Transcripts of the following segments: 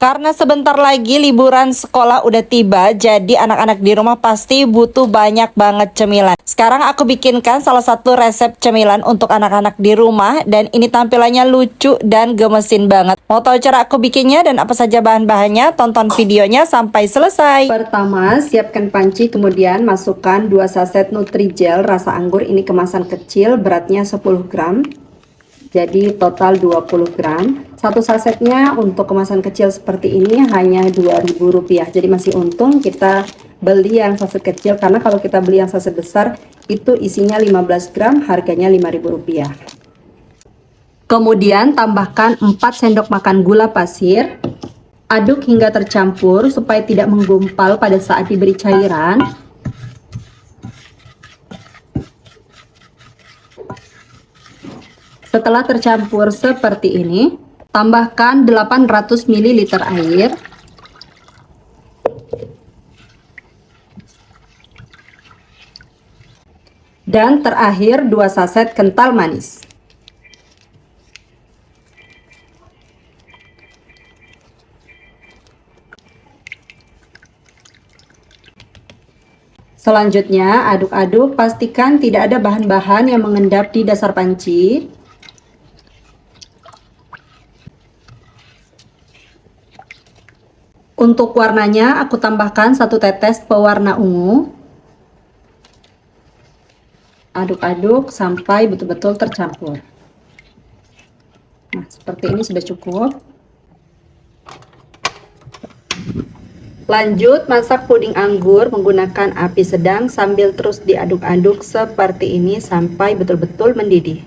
Karena sebentar lagi liburan sekolah udah tiba, jadi anak-anak di rumah pasti butuh banyak banget cemilan. Sekarang aku bikinkan salah satu resep cemilan untuk anak-anak di rumah, dan ini tampilannya lucu dan gemesin banget. Mau tahu cara aku bikinnya dan apa saja bahan-bahannya? Tonton videonya sampai selesai. Pertama, siapkan panci, kemudian masukkan 2 saset Nutrijel rasa anggur. Ini kemasan kecil, beratnya 10 gram. Jadi total 20 gram. Satu sasetnya untuk kemasan kecil seperti ini hanya Rp2.000. Jadi masih untung kita beli yang saset kecil, karena kalau kita beli yang saset besar itu isinya 15 gram, harganya Rp5.000. Kemudian tambahkan 4 sendok makan gula pasir. Aduk hingga tercampur supaya tidak menggumpal pada saat diberi cairan. Setelah tercampur seperti ini, tambahkan 800 ml air. Dan terakhir 2 saset kental manis. Selanjutnya, aduk-aduk, pastikan tidak ada bahan-bahan yang mengendap di dasar panci. Untuk warnanya, aku tambahkan 1 tetes pewarna ungu. Aduk-aduk sampai betul-betul tercampur. Nah, seperti ini sudah cukup. Lanjut masak puding anggur menggunakan api sedang sambil terus diaduk-aduk seperti ini sampai betul-betul mendidih.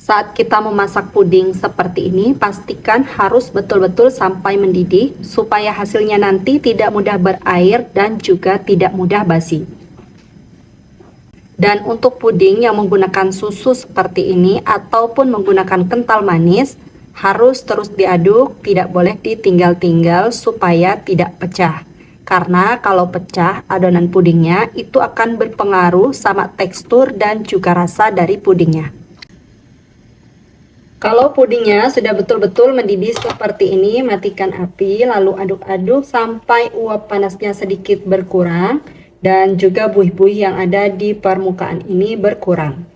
Saat kita memasak puding seperti ini, pastikan harus betul-betul sampai mendidih supaya hasilnya nanti tidak mudah berair dan juga tidak mudah basi. Dan untuk puding yang menggunakan susu seperti ini ataupun menggunakan kental manis, harus terus diaduk, tidak boleh ditinggal-tinggal supaya tidak pecah. Karena kalau pecah, adonan pudingnya itu akan berpengaruh sama tekstur dan juga rasa dari pudingnya. Kalau pudingnya sudah betul-betul mendidih seperti ini, matikan api, lalu aduk-aduk sampai uap panasnya sedikit berkurang dan juga buih-buih yang ada di permukaan ini berkurang.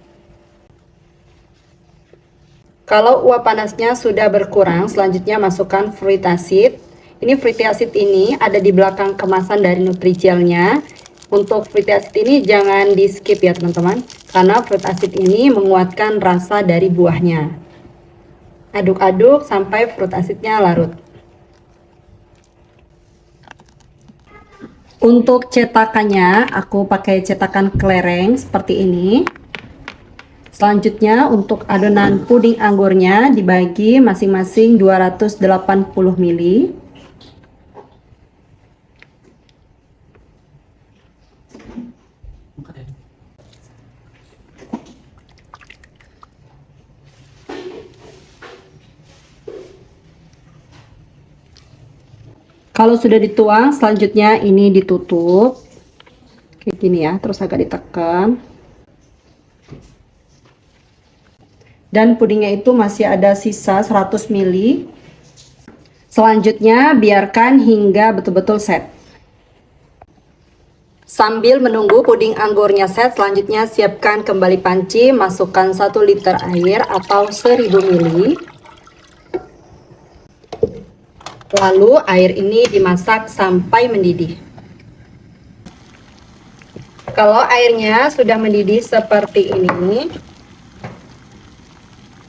Kalau uap panasnya sudah berkurang, selanjutnya masukkan fruit acid. Ini fruit acid ini ada di belakang kemasan dari Nutrijelnya. Untuk fruit acid ini jangan di skip ya teman-teman, karena fruit acid ini menguatkan rasa dari buahnya. Aduk-aduk sampai fruit acidnya larut. Untuk cetakannya, aku pakai cetakan kelereng seperti ini. Selanjutnya untuk adonan puding anggurnya dibagi masing-masing 280 ml. Kalau sudah dituang, selanjutnya ini ditutup kayak gini ya, terus agak ditekan. Dan pudingnya itu masih ada sisa 100 ml. Selanjutnya biarkan hingga betul-betul set. Sambil menunggu puding anggurnya set, selanjutnya siapkan kembali panci, masukkan 1 liter air atau 1000 ml. Lalu air ini dimasak sampai mendidih. Kalau airnya sudah mendidih seperti ini,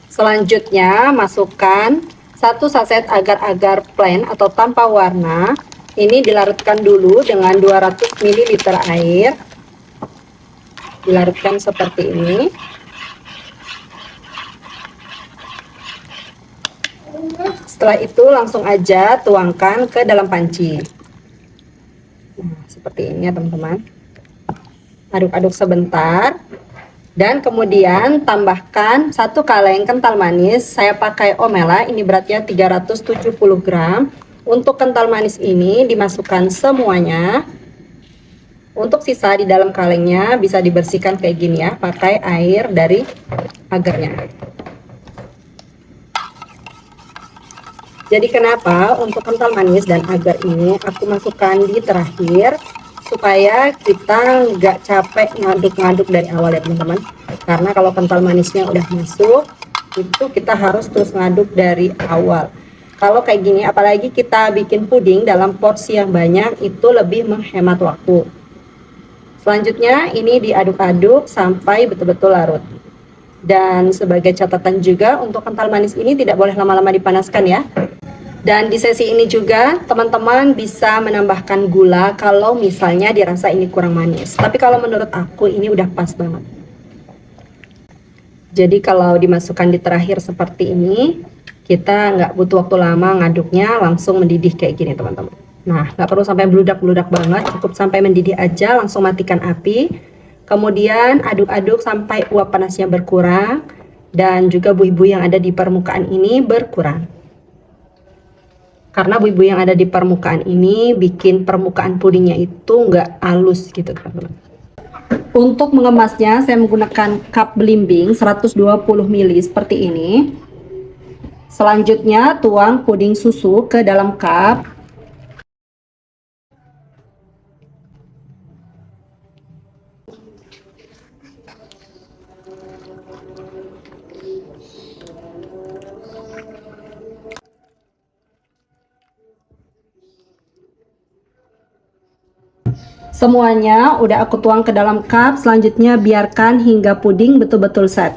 selanjutnya masukkan 1 saset agar-agar plain atau tanpa warna. Ini dilarutkan dulu dengan 200 ml air. Dilarutkan seperti ini. Setelah itu langsung aja tuangkan ke dalam panci. Nah, seperti ini ya teman-teman. Aduk-aduk sebentar. Dan kemudian tambahkan 1 kaleng kental manis. Saya pakai Omela, ini beratnya 370 gram. Untuk kental manis ini dimasukkan semuanya. Untuk sisa di dalam kalengnya bisa dibersihkan kayak gini ya, pakai air dari agarnya. Jadi kenapa untuk kental manis dan agar ini aku masukkan di terakhir, supaya kita nggak capek ngaduk-ngaduk dari awal ya teman-teman. Karena kalau kental manisnya udah masuk, itu kita harus terus ngaduk dari awal. Kalau kayak gini, apalagi kita bikin puding dalam porsi yang banyak, itu lebih menghemat waktu. Selanjutnya ini diaduk-aduk sampai betul-betul larut. Dan sebagai catatan juga, untuk kental manis ini tidak boleh lama-lama dipanaskan ya. Dan di sesi ini juga teman-teman bisa menambahkan gula kalau misalnya dirasa ini kurang manis. Tapi kalau menurut aku ini udah pas banget. Jadi kalau dimasukkan di terakhir seperti ini, kita nggak butuh waktu lama ngaduknya, langsung mendidih kayak gini teman-teman. Nah, nggak perlu sampai beludak-beludak banget, cukup sampai mendidih aja, langsung matikan api. Kemudian aduk-aduk sampai uap panasnya berkurang dan juga buih-buih yang ada di permukaan ini berkurang. Karena buih-buih yang ada di permukaan ini bikin permukaan pudingnya itu nggak halus gitu teman-teman. Untuk mengemasnya saya menggunakan cup belimbing 120 ml seperti ini. Selanjutnya tuang puding susu ke dalam cup. Semuanya udah aku tuang ke dalam cup. Selanjutnya biarkan hingga puding betul-betul set.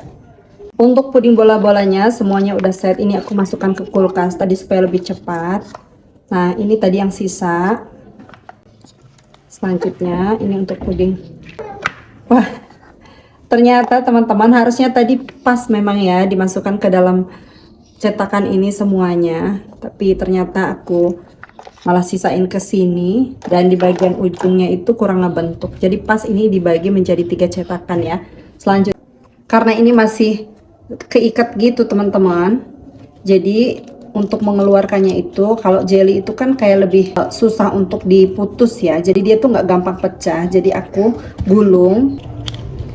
Untuk puding bola-bolanya semuanya udah set. Ini aku masukkan ke kulkas tadi supaya lebih cepat. Nah, ini tadi yang sisa. Selanjutnya ini untuk puding. Wah, ternyata teman-teman harusnya tadi pas memang ya dimasukkan ke dalam cetakan ini semuanya. Tapi ternyata aku malah sisain ke sini, dan di bagian ujungnya itu kurang ngebentuk. Jadi pas ini dibagi menjadi 3 cetakan ya. Selanjutnya karena ini masih keikat gitu teman-teman, jadi untuk mengeluarkannya itu, kalau jelly itu kan kayak lebih susah untuk diputus ya, jadi dia tuh nggak gampang pecah. Jadi aku gulung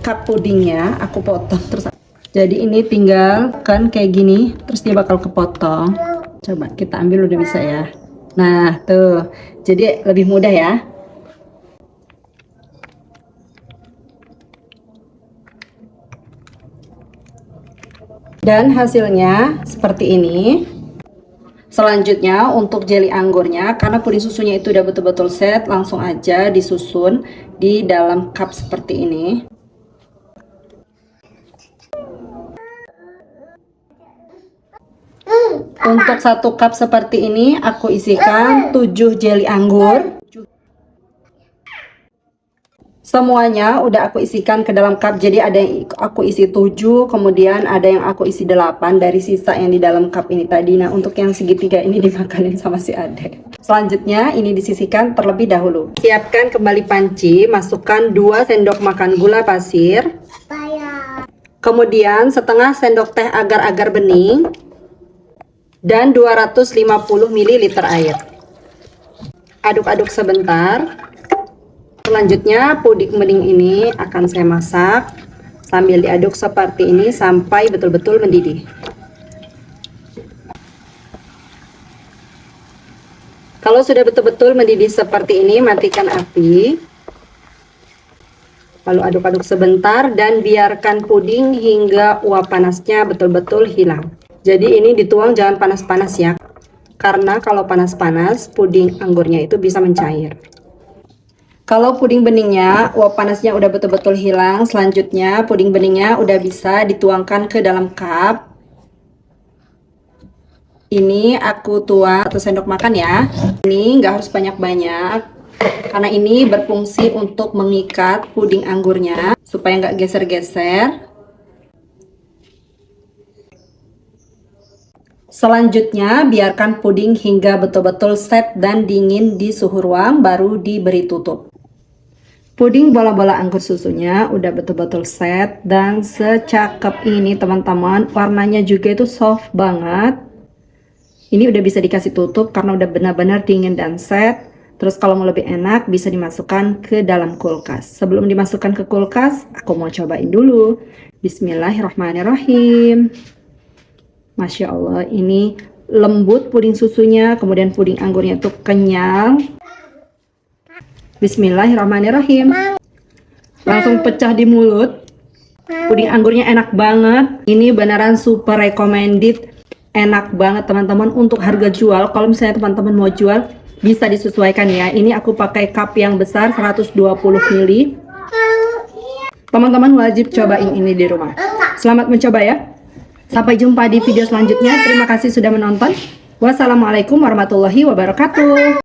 cup pudingnya, aku potong terus. Jadi ini tinggal kan kayak gini, terus dia bakal kepotong. Coba kita ambil, udah bisa ya. Nah tuh, jadi lebih mudah ya. Dan hasilnya seperti ini. Selanjutnya untuk jelly anggurnya, karena puding susunya itu udah betul-betul set, langsung aja disusun di dalam cup seperti ini. Untuk 1 cup seperti ini aku isikan 7 jelly anggur. Semuanya udah aku isikan ke dalam cup. Jadi ada yang aku isi 7, kemudian ada yang aku isi 8 dari sisa yang di dalam cup ini tadi. Nah, untuk yang segitiga ini dimakanin sama si Ade. Selanjutnya ini disisihkan terlebih dahulu. Siapkan kembali panci, masukkan 2 sendok makan gula pasir. Kemudian setengah sendok teh agar-agar bening. Dan 250 ml air. Aduk-aduk sebentar. Selanjutnya puding bening ini akan saya masak sambil diaduk seperti ini sampai betul-betul mendidih. Kalau sudah betul-betul mendidih seperti ini, matikan api. Lalu aduk-aduk sebentar dan biarkan puding hingga uap panasnya betul-betul hilang. Jadi ini dituang jangan panas-panas ya, karena kalau panas-panas puding anggurnya itu bisa mencair. Kalau puding beningnya uap panasnya udah betul-betul hilang, selanjutnya puding beningnya udah bisa dituangkan ke dalam cup. Ini aku tuang 1 sendok makan ya. Ini nggak harus banyak-banyak, karena ini berfungsi untuk mengikat puding anggurnya supaya nggak geser-geser. Selanjutnya biarkan puding hingga betul-betul set dan dingin di suhu ruang, baru diberi tutup. Puding bola-bola anggur susunya udah betul-betul set dan secakep ini teman-teman. Warnanya juga itu soft banget. Ini udah bisa dikasih tutup karena udah benar-benar dingin dan set. Terus kalau mau lebih enak bisa dimasukkan ke dalam kulkas. Sebelum dimasukkan ke kulkas, aku mau cobain dulu. Bismillahirrahmanirrahim. Masya Allah, ini lembut puding susunya, kemudian puding anggurnya tuh kenyal. Bismillahirrahmanirrahim. Langsung pecah di mulut. Puding anggurnya enak banget. Ini beneran super recommended. Enak banget teman-teman untuk harga jual. Kalau misalnya teman-teman mau jual, bisa disesuaikan ya. Ini aku pakai cup yang besar 120 ml. Teman-teman wajib cobain ini di rumah. Selamat mencoba ya. Sampai jumpa di video selanjutnya. Terima kasih sudah menonton. Wassalamualaikum warahmatullahi wabarakatuh.